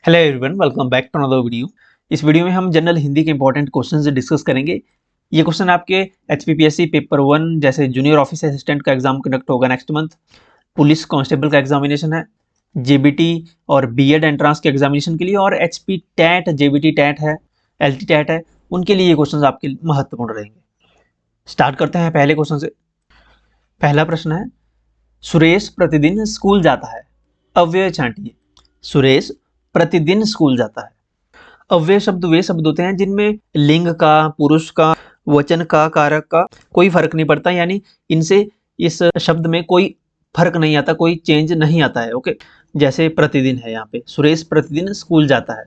Hello everyone, welcome back to another video. इस वीडियो में हम जनरल हिंदी के इंपॉर्टेंट क्वेश्चंस डिस्कस करेंगे। ये क्वेश्चन आपके एचपीपीएससी पेपर 1 जैसे जूनियर ऑफिस असिस्टेंट का एग्जाम कंडक्ट होगा नेक्स्ट मंथ, पुलिस कांस्टेबल का एग्जामिनेशन है, जेबीटी और बीएड एंट्रांस के एग्जामिनेशन के लिए, और एचपी टैट, जेबीटी टैट है, एलटी टैट है, उनके लिए ये क्वेश्चन आपके महत्वपूर्ण रहेंगे। स्टार्ट करते हैं पहले क्वेश्चन से। पहला प्रश्न है, सुरेश प्रतिदिन स्कूल जाता है, अव्यय छांटिए। सुरेश प्रतिदिन स्कूल जाता है। अव्यय शब्द वे शब्द होते हैं जिनमें लिंग का, पुरुष का, वचन का, कारक का कोई फर्क नहीं पड़ता, यानी इनसे इस शब्द में कोई फर्क नहीं आता, कोई चेंज नहीं आता है। ओके, जैसे प्रतिदिन है, यहाँ पे सुरेश प्रतिदिन स्कूल जाता है,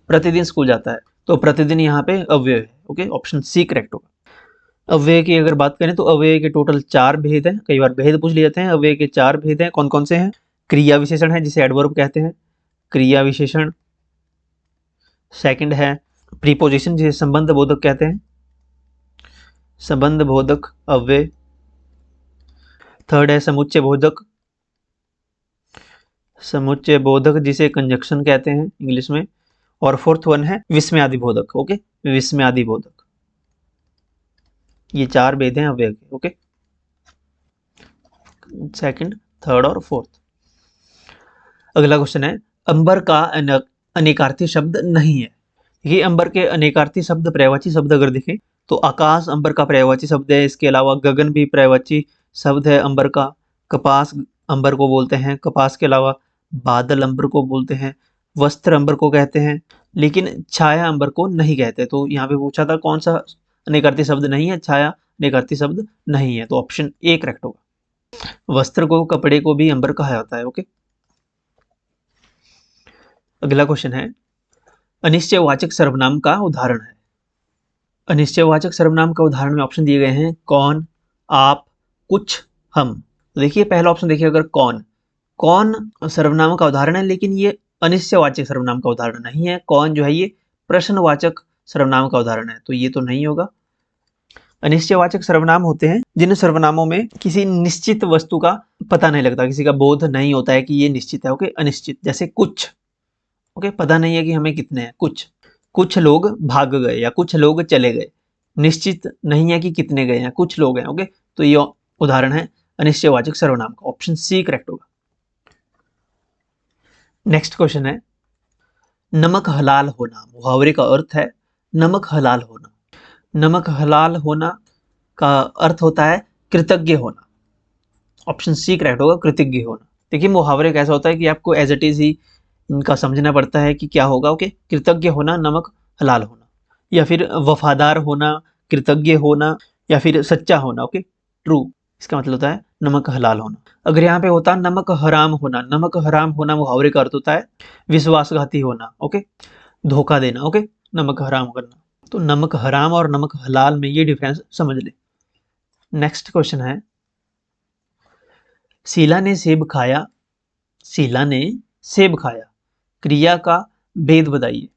प्रतिदिन स्कूल जाता है, तो प्रतिदिन यहाँ पे अव्यय है। ओके, ऑप्शन सी करेक्ट होगा। अव्यय की अगर बात करें तो अव्यय के टोटल 4 भेद हैं। कई बार भेद पूछ लिए जाते हैं। अव्यय के 4 भेद हैं। कौन कौन से हैं? क्रिया विशेषण है जिसे एडवर्ब कहते हैं, क्रिया विशेषण। सेकंड है प्रीपोजिशन जिसे संबंध बोधक कहते हैं, संबंध बोधक अव्यय। थर्ड है समुच्चय बोधक, समुच्चय बोधक जिसे कंजक्शन कहते हैं इंग्लिश में। और फोर्थ वन है विस्मयादि बोधक। ओके, विस्मयादि बोधक। ये 4 भेद हैं अव्यय के। ओके, सेकंड, थर्ड और फोर्थ। अगला क्वेश्चन है, अंबर का अनेकार्थी शब्द नहीं है। ये अंबर के अनेकार्थी शब्द, पर्यायवाची शब्द अगर देखें तो आकाश अंबर का पर्यायवाची शब्द है। इसके अलावा गगन भी पर्यायवाची शब्द है अंबर का। कपास अंबर को बोलते हैं। कपास के अलावा बादल अंबर को बोलते हैं। वस्त्र अंबर को कहते हैं, लेकिन छाया अंबर को नहीं कहते। तो यहाँ पे पूछा था कौन सा अनेकार्थी शब्द नहीं है, छाया अनेकार्थी शब्द नहीं है, तो ऑप्शन ए करेक्ट होगा। वस्त्र को, कपड़े को भी अंबर कहा जाता है। ओके, अगला क्वेश्चन है, अनिश्चयवाचक सर्वनाम का उदाहरण है। अनिश्चयवाचक सर्वनाम का उदाहरण में ऑप्शन दिए गए हैं कौन, आप, कुछ, हम। तो देखिए पहला ऑप्शन देखिए, अगर कौन, कौन सर्वनाम का उदाहरण है, लेकिन ये अनिश्चयवाचक सर्वनाम का उदाहरण नहीं है। कौन जो है ये प्रश्नवाचक सर्वनाम का उदाहरण है, तो ये तो नहीं होगा। अनिश्चयवाचक सर्वनाम होते हैं जिन सर्वनामों में किसी निश्चित वस्तु का पता नहीं लगता, किसी का बोध नहीं होता है कि ये निश्चित है। ओके, अनिश्चित, जैसे कुछ। ओके, पता नहीं है कि हमें कितने हैं, कुछ। कुछ लोग भाग गए या कुछ लोग चले गए, निश्चित नहीं है कि कितने गए हैं, कुछ लोग हैं। ओके, तो ये उदाहरण है अनिश्चयवाचक सर्वनाम का। ऑप्शन सी करेक्ट होगा। नेक्स्ट क्वेश्चन है, नमक हलाल होना। मुहावरे का अर्थ है नमक हलाल होना। नमक हलाल होना का अर्थ होता है कृतज्ञ होना। ऑप्शन सी करेक्ट होगा, कृतज्ञ होना। देखिए मुहावरे कैसा होता है कि आपको एज इट इज ही इनका समझना पड़ता है कि क्या होगा। ओके, कृतज्ञ होना, नमक हलाल होना, या फिर वफादार होना, कृतज्ञ होना, या फिर सच्चा होना। ओके, ट्रू, इसका मतलब होता है नमक हलाल होना। अगर यहाँ पे होता नमक हराम होना, नमक हराम होना मुहावरे का अर्थ होता है विश्वासघाती होना। ओके, धोखा देना। ओके, नमक हराम करना। तो नमक हराम और नमक हलाल में ये डिफरेंस समझ ले। नेक्स्ट क्वेश्चन है, शीला ने सेब खाया। शीला ने सेब खाया, क्रिया का भेद बताइए।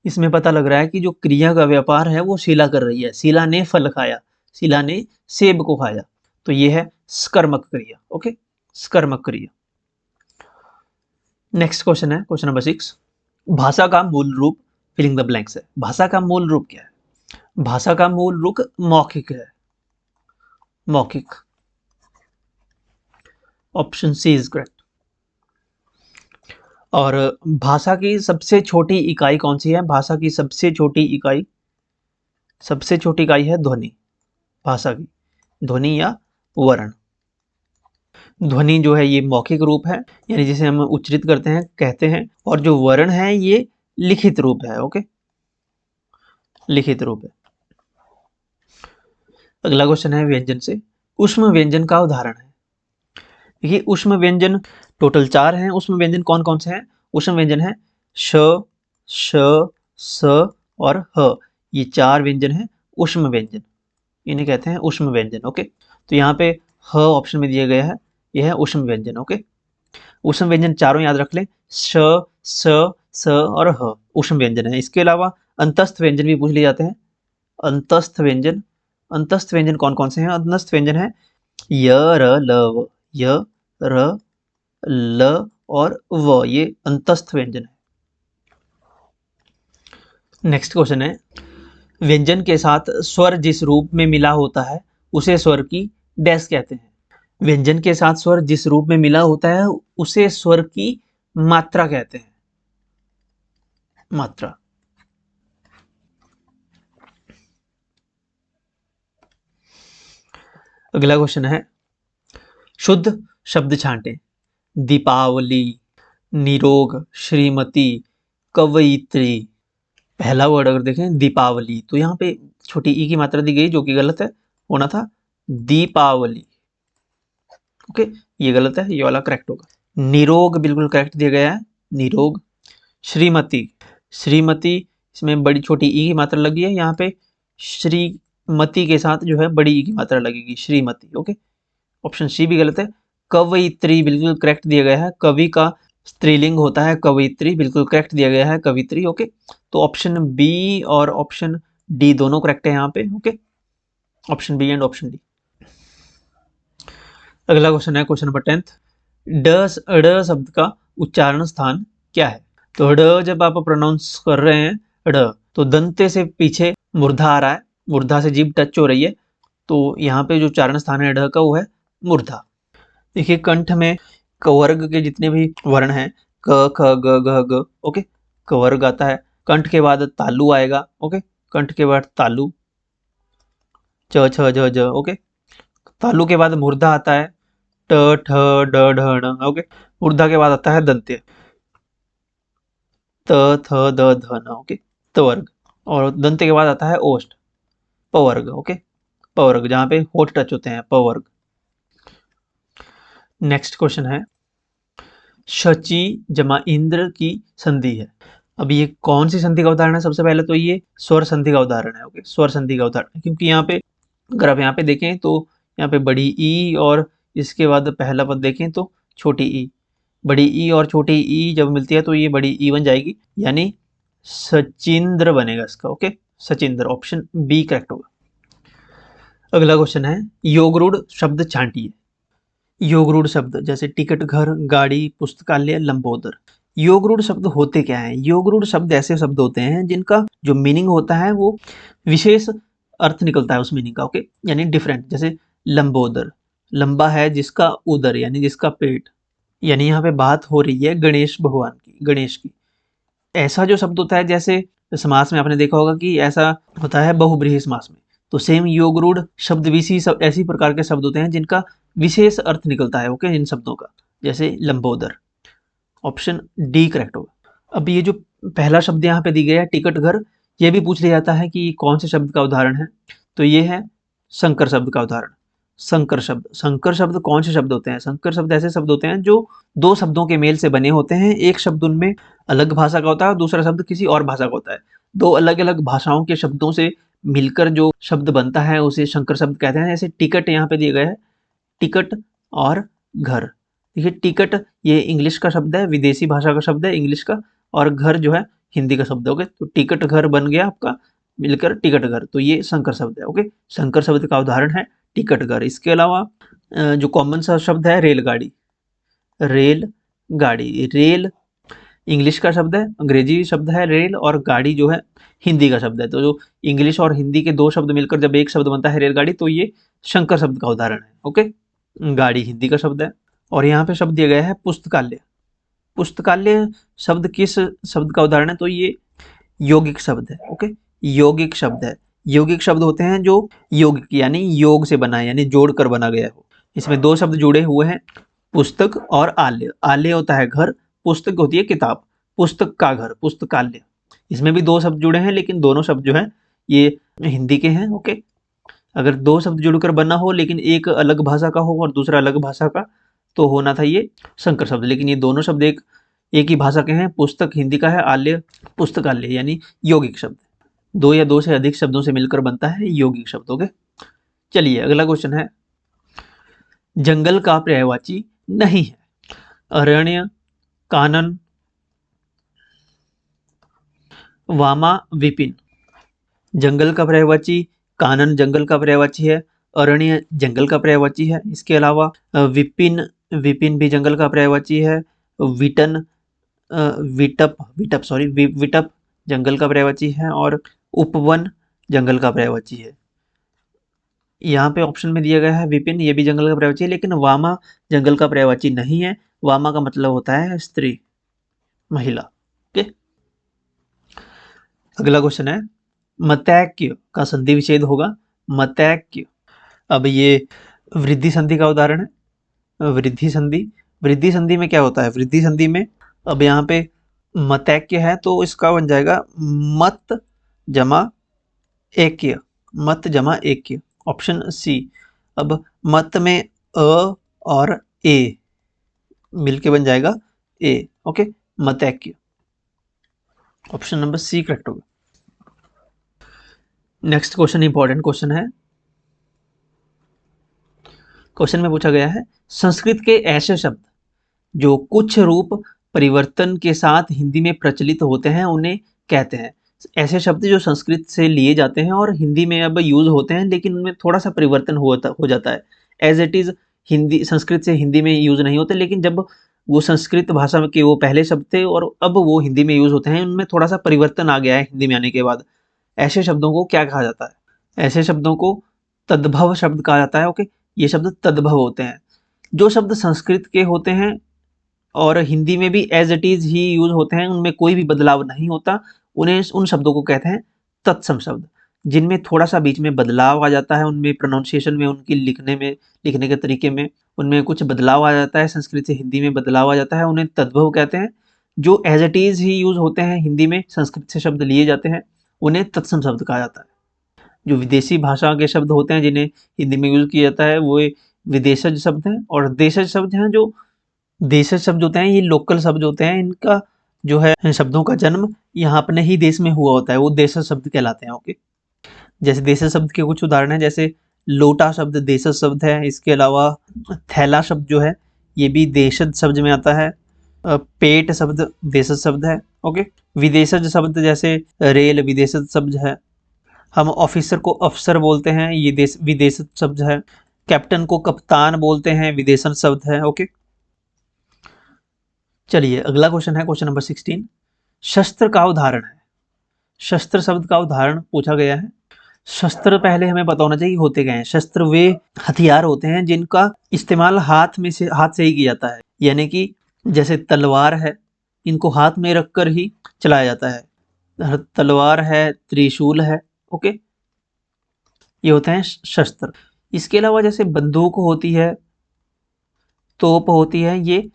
इसमें पता लग रहा है कि जो क्रिया का व्यापार है वो शीला कर रही है। शीला ने फल खाया, शीला ने सेब को खाया, तो ये है स्कर्मक क्रिया। ओके, स्कर्मक क्रिया। नेक्स्ट क्वेश्चन है क्वेश्चन नंबर 6, भाषा का मूल रूप फिलिंग द ब्लैंक्स है। भाषा का मूल रूप क्या है? भाषा का मूल रूप मौखिक है, मौखिक। Option C is correct. और भाषा की सबसे छोटी इकाई कौन सी है? भाषा की सबसे छोटी इकाई, सबसे छोटी इकाई है ध्वनि। भाषा की ध्वनि या वर्ण। ध्वनि जो है ये मौखिक रूप है, यानी जिसे हम उच्चरित करते हैं, कहते हैं, और जो वर्ण है ये लिखित रूप है। ओके, लिखित रूप है। अगला क्वेश्चन है व्यंजन से, ऊष्म व्यंजन का उदाहरण है। देखिए ऊष्म व्यंजन टोटल 4 हैं। ऊष्म व्यंजन कौन कौन से हैं? ऊष्म व्यंजन है श, श, स और ह। ये 4 व्यंजन हैं ऊष्म व्यंजन, इन्हें कहते हैं ऊष्म व्यंजन। ओके, तो यहाँ पे ह ऑप्शन में दिया गया है, यह है ऊष्म व्यंजन। ओके, ऊष्म व्यंजन चारों याद रख लें, श, स और ह ऊष्म व्यंजन है। इसके अलावा अंतस्थ व्यंजन भी पूछ लिए जाते हैं। अंतस्थ व्यंजन, अंतस्थ व्यंजन कौन कौन से हैं? अंतस्थ व्यंजन है य, र, ल, व। य, र, ल और व, ये अंतस्थ व्यंजन है। नेक्स्ट क्वेश्चन है, व्यंजन के साथ स्वर जिस रूप में मिला होता है उसे स्वर की डैश कहते हैं। व्यंजन के साथ स्वर जिस रूप में मिला होता है उसे स्वर की मात्रा कहते हैं। मात्रा। अगला क्वेश्चन है, शुद्ध शब्द छांटे। दीपावली, निरोग, श्रीमती, कवयित्री। पहला वर्ड अगर देखें दीपावली, तो यहाँ पे छोटी ई की मात्रा दी गई जो कि गलत है, होना था दीपावली। ओके, ये गलत है, ये वाला करेक्ट होगा। निरोग बिल्कुल करेक्ट दिया गया है, निरोग। श्रीमती, श्रीमती, इसमें बड़ी छोटी ई की मात्रा लगी है, यहाँ पे श्रीमती के साथ जो है बड़ी ई की मात्रा लगेगी, श्रीमती। ओके, ऑप्शन सी भी गलत है। कवयित्री बिल्कुल करेक्ट दिया गया है, कवि का स्त्रीलिंग होता है कवयित्री, बिल्कुल करेक्ट दिया गया है कवित्री। ओके, तो ऑप्शन बी और ऑप्शन डी दोनों करेक्ट है यहाँ पे। Okay, option B and option D. अगला क्वेश्चन है क्वेश्चन नंबर 10th, ड शब्द का उच्चारण स्थान क्या है। तो ड जब आप प्रोनाउंस कर रहे हैं ड, तो दंते से पीछे मूर्धा आ रहा है, मूर्धा से जीभ टच हो रही है, तो यहाँ पे जो उच्चारण स्थान है ड का वो है मूर्धा। देखिए कंठ में कवर्ग के जितने भी वर्ण हैं, क ख ग घ ग, ओके, कवर्ग आता है। कंठ के बाद तालु आएगा, ओके, कंठ के बाद तालु, च छ ज ज, ओके। तालु के बाद मूर्धा आता है, ट ठ ड ढ ण, ओके। मूर्धा के बाद आता है दंत्य, त थ द ध न, ओके, तवर्ग। और दंत्य के बाद आता है ओष्ठ, पवर्ग, ओके, पवर्ग, जहां पे होठ टच होते हैं, पवर्ग। नेक्स्ट क्वेश्चन है, शची जमा इंद्र की संधि है। अब ये कौन सी संधि का उदाहरण है। सबसे पहले तो ये स्वर संधि का उदाहरण है, ओके, स्वर संधि का उदाहरण, क्योंकि यहाँ पे अगर आप यहाँ पे देखें तो यहाँ पे बड़ी ई और इसके बाद पहला पद देखें तो छोटी ई, बड़ी ई और छोटी ई जब मिलती है तो ये बड़ी ई बन जाएगी, यानी सचिंद्र बनेगा इसका। ओके, सचिंद्र, ऑप्शन बी करेक्ट होगा। अगला क्वेश्चन है, योगरूढ़ शब्द छांटिए। योगरूढ़ शब्द जैसे टिकट घर, गाड़ी, पुस्तकालय, लंबोदर। योगरूढ़ शब्द होते क्या हैं। योगरूढ़ शब्द ऐसे शब्द होते हैं जिनका जो मीनिंग होता है वो विशेष अर्थ निकलता है उस मीनिंग का, ओके, यानी डिफरेंट। जैसे लंबोदर, लंबा है जिसका उदर यानी जिसका पेट, यानी यहाँ पे बात हो रही है गणेश भगवान की, गणेश की। ऐसा जो शब्द होता है, जैसे समास में आपने देखा होगा कि ऐसा होता है बहुब्रीहि समास में, तो सेम योगरूढ़ शब्द भी ऐसी प्रकार के शब्द होते हैं जिनका विशेष अर्थ निकलता है, ओके, इन शब्दों का, जैसे लंबोदर। ऑप्शन डी करेक्ट होगा। अब ये जो पहला शब्द यहाँ पे दी गया है टिकट घर, ये भी पूछ लिया जाता है कि कौन से शब्द का उदाहरण है, तो ये है संकर शब्द का उदाहरण। संकर शब्द, संकर शब्द कौन से शब्द होते हैं। संकर शब्द ऐसे शब्द होते हैं जो दो शब्दों के मेल से बने होते हैं, एक शब्द उनमें अलग भाषा का होता है और दूसरा शब्द किसी और भाषा का होता है। दो अलग अलग भाषाओं के शब्दों से मिलकर जो शब्द बनता है उसे संकर शब्द कहते हैं। जैसे टिकट यहाँ पे दिए गए है, टिकट और घर। देखिए टिकट ये इंग्लिश का शब्द है, विदेशी भाषा का शब्द है इंग्लिश का, और घर जो है हिंदी का शब्द है, ओके। तो टिकट घर बन गया आपका मिलकर टिकट घर, तो ये संकर शब्द है, ओके। संकर शब्द का उदाहरण है टिकट घर। इसके अलावा जो कॉमन सा शब्द है रेलगाड़ी, रेल गाड़ी, रेल इंग्लिश का शब्द है, अंग्रेजी शब्द है रेल, और गाड़ी जो है हिंदी का शब्द है। तो जो इंग्लिश और हिंदी के दो शब्द मिलकर जब एक शब्द बनता है रेलगाड़ी, तो ये शंकर शब्द का उदाहरण है, ओके। गाड़ी हिंदी का शब्द है। और यहाँ पे शब्द दिया गया है पुस्तकालय। पुस्तकालय शब्द किस शब्द का उदाहरण है, तो ये यौगिक शब्द है, ओके, यौगिक शब्द है। यौगिक शब्द होते हैं जो यौगिक यानी योग से बना है, यानी जोड़कर बना गया है। इसमें दो शब्द जुड़े हुए हैं, पुस्तक और आलय। आलय होता है घर, पुस्तक होती है किताब, पुस्तक का घर, पुस्तकालय। इसमें भी दो शब्द जुड़े हैं, लेकिन दोनों शब्द जो है ये हिंदी के हैं, ओके। अगर दो शब्द जुड़कर बना हो लेकिन एक अलग भाषा का हो और दूसरा अलग भाषा का, तो होना था ये संकर शब्द। लेकिन ये दोनों शब्द एक ही भाषा के हैं, पुस्तक हिंदी का है, आलय पुस्तकालय, यानी यौगिक शब्द। दो या दो से अधिक शब्दों से मिलकर बनता है यौगिक शब्द, ओके। चलिए अगला क्वेश्चन है, जंगल का पर्यायवाची नहीं है। अरण्य, कानन, वामा, विपिन। जंगल का पर्यायवाची कानन जंगल का पर्यायवाची है, अरण्य जंगल का पर्यायवाची है। इसके अलावा विपिन, विपिन भी जंगल का पर्यायवाची है। विटन, विटप, विटप सॉरी, विटप जंगल का पर्यायवाची है और उपवन जंगल का पर्यायवाची है। यहाँ पे ऑप्शन में दिया गया है विपिन, ये भी जंगल का पर्यायवाची है, लेकिन वामा जंगल का पर्यायवाची नहीं है। वामा का मतलब होता है स्त्री, महिला। ओके, अगला क्वेश्चन है मतैक्य का संधि विच्छेद होगा। मतैक्य, अब ये वृद्धि संधि का उदाहरण है। वृद्धि संधि, वृद्धि संधि में क्या होता है? वृद्धि संधि में अब यहाँ पे मतैक्य है तो इसका बन जाएगा मत जमा ऐक्य, मत जमा ऐक्य, ऑप्शन सी। अब मत में अ और ए मिलके बन जाएगा ए। ओके, मतैक्य, ऑप्शन नंबर सी करेक्ट होगा। नेक्स्ट क्वेश्चन इंपॉर्टेंट क्वेश्चन है। क्वेश्चन में पूछा गया है संस्कृत के ऐसे शब्द जो कुछ रूप परिवर्तन के साथ हिंदी में प्रचलित होते हैं उन्हें कहते हैं। ऐसे शब्द जो संस्कृत से लिए जाते हैं और हिंदी में अब यूज होते हैं लेकिन उनमें थोड़ा सा परिवर्तन हो जाता है। एज इट इज हिंदी, संस्कृत से हिंदी में यूज नहीं होते, लेकिन जब वो संस्कृत भाषा के वो पहले शब्द थे और अब वो हिंदी में यूज होते हैं, उनमें थोड़ा सा परिवर्तन आ गया है हिंदी में आने के बाद। ऐसे शब्दों को क्या कहा जाता है? ऐसे शब्दों को तद्भव शब्द कहा जाता है। ओके, ये शब्द तद्भव होते हैं। जो शब्द संस्कृत के होते हैं और हिंदी में भी एज इट इज ही यूज होते हैं, उनमें कोई भी बदलाव नहीं होता, उन्हें, उन शब्दों को कहते हैं तत्सम शब्द। जिनमें थोड़ा सा बीच में बदलाव आ जाता है, उनमें प्रोनाउंसिएशन में, उनकी लिखने के तरीके में उनमें कुछ बदलाव आ जाता है, संस्कृत से हिंदी में बदलाव आ जाता है, उन्हें तद्भव कहते हैं। जो एज इट इज ही यूज होते हैं हिंदी में, संस्कृत से शब्द लिए जाते हैं, उन्हें तत्सम शब्द कहा जाता है। जो विदेशी भाषा के शब्द होते हैं जिन्हें हिंदी में यूज किया जाता है वो विदेशज शब्द हैं, और देशज शब्द हैं। जो देशज शब्द होते हैं ये लोकल शब्द होते हैं, इनका जो है शब्दों का जन्म यहाँ अपने ही देश में हुआ होता है, वो देशज शब्द कहलाते हैं। ओके, जैसे देशज शब्द के कुछ उदाहरण हैं, जैसे लोटा शब्द देशज शब्द है। इसके अलावा थैला शब्द जो है ये भी देशज शब्द में आता है। पेट शब्द देशज शब्द है। ओके, विदेशज शब्द जैसे रेल विदेशज शब्द है। हम ऑफिसर को अफसर बोलते हैं, ये विदेशज शब्द है। कैप्टन को कप्तान बोलते हैं, विदेशज शब्द है। ओके, चलिए अगला क्वेश्चन है क्वेश्चन नंबर 16। शस्त्र का उदाहरण है। शस्त्र शब्द का उदाहरण पूछा गया है। शस्त्र पहले हमें पता होना चाहिए होते क्या हैं। शस्त्र वे हथियार होते हैं जिनका इस्तेमाल हाथ से ही किया जाता है, यानी कि जैसे तलवार है, इनको हाथ में रखकर ही चलाया जाता है। तलवार है, त्रिशूल है। ओके, ये होते हैं शस्त्र। इसके अलावा जैसे बंदूक होती है, तोप होती है, ये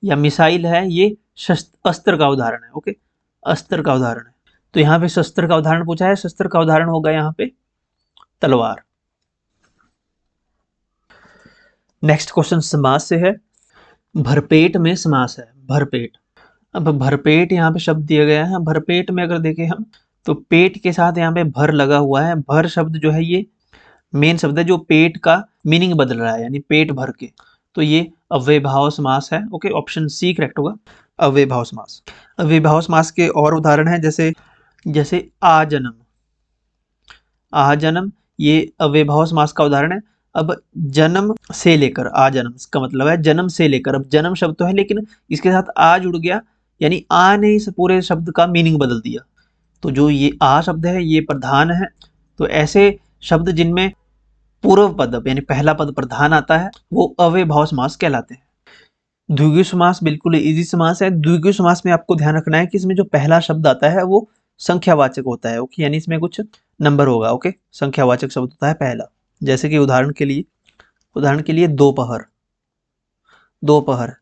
या मिसाइल है, ये अस्त्र का उदाहरण है। ओके, अस्त्र का उदाहरण है। तो यहाँ पे शस्त्र का उदाहरण पूछा है, शस्त्र का उदाहरण होगा यहाँ पे तलवार। नेक्स्ट क्वेश्चन समास से है। भरपेट में समास है। भरपेट, अब भरपेट यहाँ पे शब्द दिया गया है। भरपेट में अगर देखें हम तो पेट के साथ यहाँ पे भर लगा हुआ है। भर शब्द जो है ये मेन शब्द है जो पेट का मीनिंग बदल रहा है, यानी पेट भर के, तो ये अव्ययभाव समास है। ओके, ऑप्शन सी करेक्ट होगा, अव्ययभाव समास। अव्ययभाव समास के और उदाहरण है जैसे आजन्म। आजन्म ये अव्ययभाव समास का उदाहरण है। अब जन्म से लेकर, आजन्म इसका मतलब है जन्म से लेकर। अब जन्म शब्द तो है लेकिन इसके साथ आ जुड़ गया, यानी आ ने इस पूरे शब्द का मीनिंग बदल दिया। तो जो ये आ शब्द है ये प्रधान है। तो ऐसे शब्द जिनमें पूर्व पद यानी पहला पद प्रधान आता है वो अव्ययभाव समास कहलाते हैं। द्विगु समास बिल्कुल इजी समास है। द्विगु समास में आपको ध्यान रखना है कि इसमें जो पहला शब्द आता है वो संख्यावाचक होता है। ओके, यानी इसमें कुछ नंबर होगा। ओके, संख्यावाचक शब्द होता है पहला। जैसे कि उदाहरण के लिए दोपहर, दोपहर,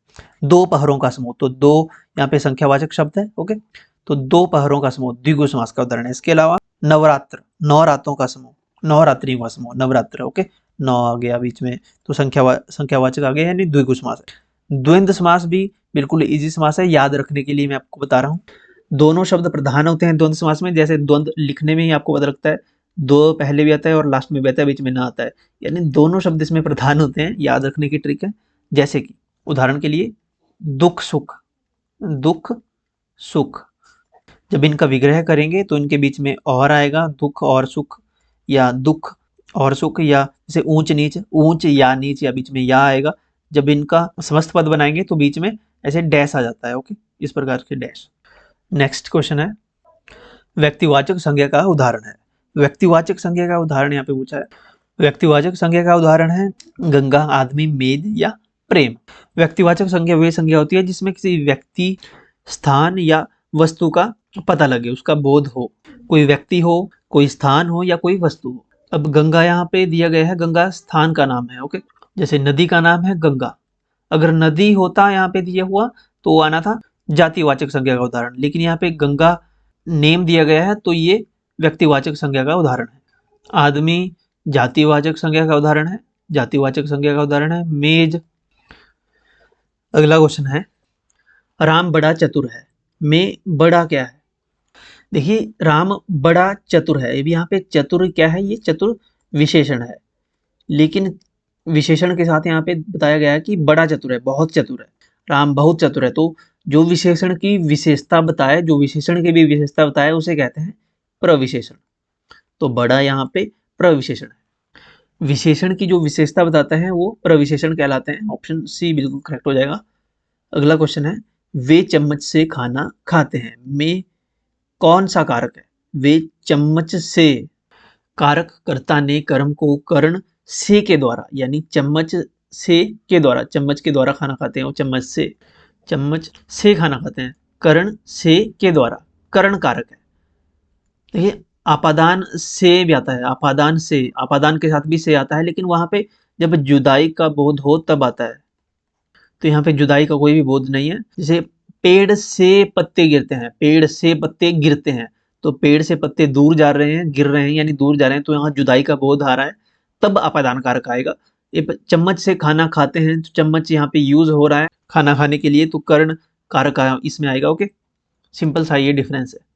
दो पहरों का समूह। तो दो यहाँ पे संख्यावाचक शब्द है। ओके, तो दो पहरों का समूह द्विगु समास का उदाहरण है। इसके अलावा नवरात्र, नौ रातों का समूह, नवरात्रियों का समूह, नवरात्र। ओके, नौ आ गया बीच में तो संख्यावाचक आ गया, यानी द्विगु समास है। द्वंद्व समास भी बिल्कुल इजी समास है, याद रखने के लिए मैं आपको बता रहा हूँ। दोनों शब्द प्रधान होते हैं द्वंद्व समास में। जैसे द्वंद्व लिखने में ही आपको पता लगता है, दो पहले भी आता है और लास्ट में भी आता है, बीच में ना आता है, यानी दोनों शब्द इसमें प्रधान होते हैं। याद रखने की ट्रिक है। जैसे कि उदाहरण के लिए दुख सुख, दुख सुख, जब इनका विग्रह करेंगे तो इनके बीच में और आएगा, दुख और सुख, या दुख और सुख, या जैसे ऊंच नीच, ऊंच या नीच, या बीच में या आएगा। जब इनका समस्त पद बनाएंगे तो बीच में ऐसे डैश आ जाता है। ओके, इस प्रकार के डैश। नेक्स्ट क्वेश्चन है व्यक्तिवाचक संज्ञा का उदाहरण है। व्यक्तिवाचक संज्ञा का उदाहरण यहाँ पे पूछा है। व्यक्तिवाचक संज्ञा का उदाहरण है गंगा, आदमी, मेद या प्रेम। व्यक्तिवाचक संज्ञा वे संज्ञा होती है जिसमें किसी व्यक्ति, स्थान या वस्तु का पता लगे, उसका बोध हो। कोई व्यक्ति हो, कोई स्थान हो या कोई वस्तु हो। अब गंगा यहाँ पे दिया गया है, गंगा स्थान का नाम है। ओके, जैसे नदी का नाम है गंगा, अगर नदी होता यहाँ पे दिया हुआ तो वो आना था जातिवाचक संज्ञा का उदाहरण, लेकिन यहाँ पे गंगा नेम दिया गया है तो ये व्यक्तिवाचक संज्ञा का उदाहरण है। आदमी जातिवाचक संज्ञा का उदाहरण है, जातिवाचक संज्ञा का उदाहरण है। मेज। अगला क्वेश्चन है, राम बड़ा चतुर है, में बड़ा क्या है? देखिए, राम बड़ा चतुर है, यहाँ पे चतुर क्या है? ये चतुर विशेषण है, लेकिन विशेषण के साथ यहाँ पे बताया गया है कि बड़ा चतुर है, बहुत चतुर है, राम बहुत चतुर है। तो जो विशेषण की विशेषता बताए, जो विशेषण की भी विशेषता बताए, उसे कहते हैं प्रविशेषण। तो बड़ा यहाँ पे प्रविशेषण है। विशेषण की जो विशेषता बताते हैं वो प्रविशेषण कहलाते हैं। ऑप्शन सी बिल्कुल करेक्ट हो जाएगा। अगला क्वेश्चन है, वे चम्मच से खाना खाते हैं, में कौन सा कारक है? वे चम्मच से, कारक कर्ता ने कर्म को कर्ण से के द्वारा, यानी चम्मच से के द्वारा, चम्मच के द्वारा खाना खाते हैं, और चम्मच से खाना खाते हैं, कर्ण से के द्वारा, कर्ण कारक है। देखिए, आपादान से भी आता है, आपादान से, आपादान के साथ भी से आता है, लेकिन वहां पे जब जुदाई का बोध हो तब आता है, तो यहाँ पे जुदाई का कोई भी बोध नहीं है। जैसे पेड़ से पत्ते गिरते हैं, पेड़ से पत्ते गिरते हैं, तो पेड़ से पत्ते दूर जा रहे हैं, गिर रहे हैं, यानी दूर जा रहे हैं, तो यहाँ जुदाई का बोध आ रहा है, तब अपादान कारक आएगा। चम्मच से खाना खाते हैं, तो चम्मच यहाँ पे यूज हो रहा है खाना खाने के लिए, तो कर्ण कारक इसमें आएगा। ओके, सिंपल सा ये डिफरेंस है।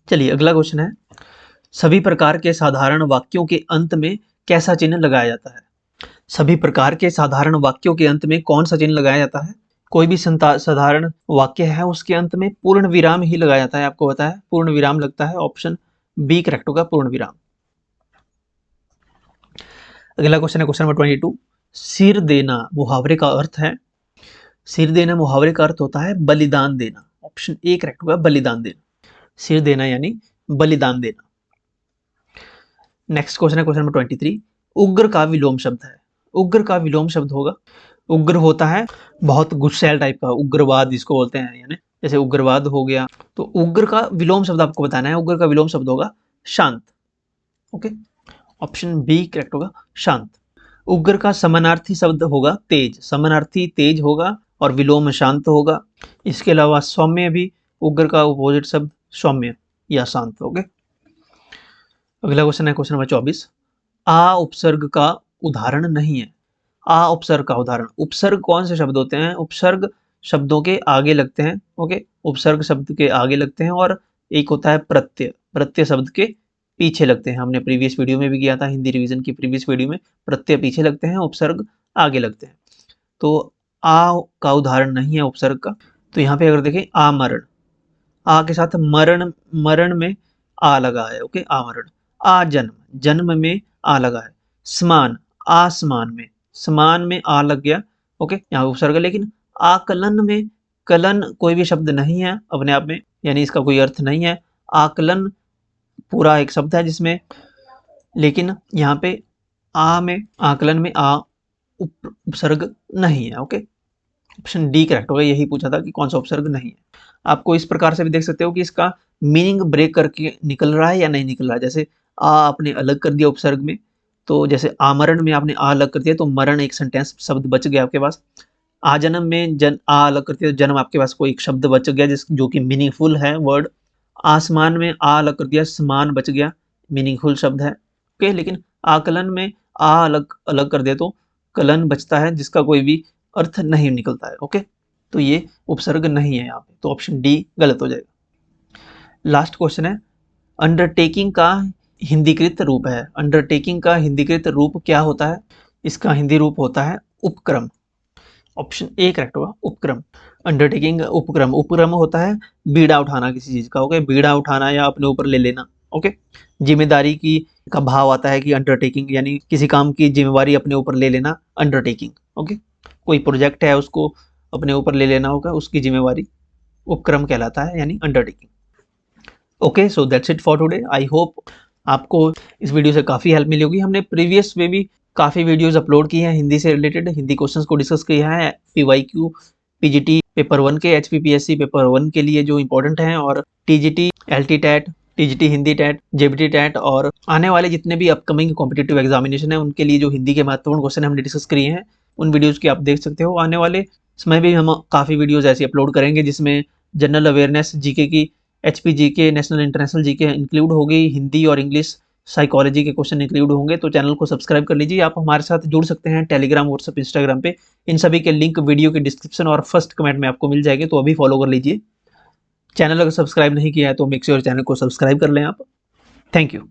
चलिए अगला क्वेश्चन है, सभी प्रकार के साधारण वाक्यों के अंत में कैसा चिन्ह लगाया जाता है? सभी प्रकार के साधारण वाक्यों के अंत में कौन सा चिन्ह लगाया जाता है? कोई भी साधारण वाक्य है उसके अंत में पूर्ण विराम ही लगाया जाता है, आपको पता है, पूर्ण विराम लगता है। ऑप्शन बी करेक्ट होगा, पूर्ण विराम। अगला क्वेश्चन है क्वेश्चन नंबर 22, सिर देना मुहावरे का अर्थ है? सिर देना मुहावरे का अर्थ होता है बलिदान देना। ऑप्शन ए करेक्ट होगा, बलिदान देना। सिर देना यानी बलिदान देना। नेक्स्ट क्वेश्चन है क्वेश्चन नंबर 23, उग्र का विलोम शब्द है। उग्र का विलोम शब्द होगा, उग्र होता है बहुत गुस्सैल टाइप का, उग्रवाद जिसको बोलते हैं, यानी जैसे उग्रवाद हो गया, तो उग्र का विलोम शब्द आपको बताना है। उग्र का विलोम शब्द होगा शांत। ओके, ऑप्शन बी करेक्ट होगा, शांत। उग्र का समानार्थी शब्द होगा तेज, समानार्थी तेज होगा और विलोम शांत होगा। इसके अलावा सौम्य भी उग्र का अपोजिट शब्द सौम्य या शांत। ओके, अगला क्वेश्चन है क्वेश्चन नंबर 24, आ उपसर्ग का उदाहरण नहीं है। आ उपसर्ग का उदाहरण, उपसर्ग कौन से शब्द होते हैं? उपसर्ग शब्दों के आगे लगते हैं। ओके, उपसर्ग शब्द के आगे लगते हैं, और एक होता है प्रत्यय, प्रत्यय शब्द के पीछे लगते हैं। हमने प्रीवियस वीडियो में भी किया था, हिंदी रिवीजन की प्रीवियस वीडियो में, प्रत्यय पीछे लगते हैं, उपसर्ग आगे लगते हैं। तो आ का उदाहरण नहीं है उपसर्ग का। तो यहाँ पे अगर देखें, आमरण, आ के साथ मरण, मरण में आ लगा है। ओके, आमरण। आ जन्म, जन्म में आ लगा है। समान, आसमान में, समान में आ लग गया। ओके, यहाँ उपसर्ग। लेकिन आकलन में कलन कोई भी शब्द नहीं है अपने आप में, यानी इसका कोई अर्थ नहीं है। आकलन पूरा एक शब्द है जिसमें, लेकिन यहाँ पे आ में, आकलन में आ उपसर्ग नहीं है। ओके, ऑप्शन डी करेक्ट होगा, यही पूछा था कि कौन सा उपसर्ग नहीं है। आपको इस प्रकार से भी देख सकते हो कि इसका मीनिंग ब्रेक करके निकल रहा है या नहीं निकल रहा है। जैसे आ आपने अलग कर दिया उपसर्ग में, तो जैसे आमरण में आपने आ अलग कर दिया, तो मरण एक सेंटेंस शब्द बच गया आपके पास। आ जन्म में आ अलग कर दिया, तो जन्म आपके पास कोई एक शब्द बच गया जो कि मीनिंगफुल है वर्ड। आसमान में आ अलग कर दिया, समान बच गया, मीनिंगफुल शब्द है। ओके, लेकिन आकलन में आ अलग अलग कर दे तो कलन बचता है जिसका कोई भी अर्थ नहीं निकलता है। ओके, तो ये उपसर्ग नहीं है यहाँ पे, तो ऑप्शन डी गलत हो जाएगा। लास्ट क्वेश्चन है, अंडरटेकिंग का हिंदीकृत रूप है। अंडरटेकिंग का हिंदीकृत रूप क्या होता है? इसका हिंदी रूप होता है उपक्रम। ऑप्शन ए करेक्ट होगा, उपक्रम। अंडरटेकिंग उपक्रम, उपक्रम होता है बीड़ा उठाना किसी चीज का। ओके, बीड़ा उठाना या अपने ऊपर ले लेना। ओके, जिम्मेदारी की का भाव आता है कि अंडरटेकिंग, यानी किसी काम की जिम्मेवारी अपने ऊपर ले लेना, अंडरटेकिंग। ओके, कोई प्रोजेक्ट है उसको अपने ऊपर ले लेना होगा, उसकी जिम्मेवारी, उपक्रम कहलाता है, यानी undertaking. Okay, so that's it for today. I hope आपको इस वीडियो से काफ़ी हेल्प मिली होगी। हमने प्रीवियस में भी काफ़ी वीडियोस अपलोड की हैं हिंदी से रिलेटेड, हिंदी क्वेश्चंस को डिस्कस किया है। PYQ PGT पेपर 1 के, HPPSC पेपर 1 के लिए जो इंपॉर्टेंट हैं, और TGT LT TET, TGT Hindi TET, JBT TET, और आने वाले जितने भी अपकमिंग कॉम्पिटिटिव एग्जामिनेशन है उनके लिए जो हिंदी के महत्वपूर्ण क्वेश्चन हमने डिस्कस किए हैं, उन वीडियोज़ की आप देख सकते हो। आने वाले समय भी हम काफ़ी वीडियोज़ ऐसी अपलोड करेंगे जिसमें जनरल अवेयरनेस GK की, HP GK, national international GK include होगी, हिंदी और इंग्लिश साइकोलॉजी के क्वेश्चन इंक्लूड होंगे। तो चैनल को सब्सक्राइब कर लीजिए। आप हमारे साथ जुड़ सकते हैं टेलीग्राम, व्हाट्सएप, इंस्टाग्राम पे। इन सभी के लिंक वीडियो के डिस्क्रिप्शन और फर्स्ट कमेंट में आपको मिल जाएंगे, तो अभी फॉलो कर लीजिए। चैनल अगर सब्सक्राइब नहीं किया है तो मेक श्योर चैनल को सब्सक्राइब कर लें आप। Thank you.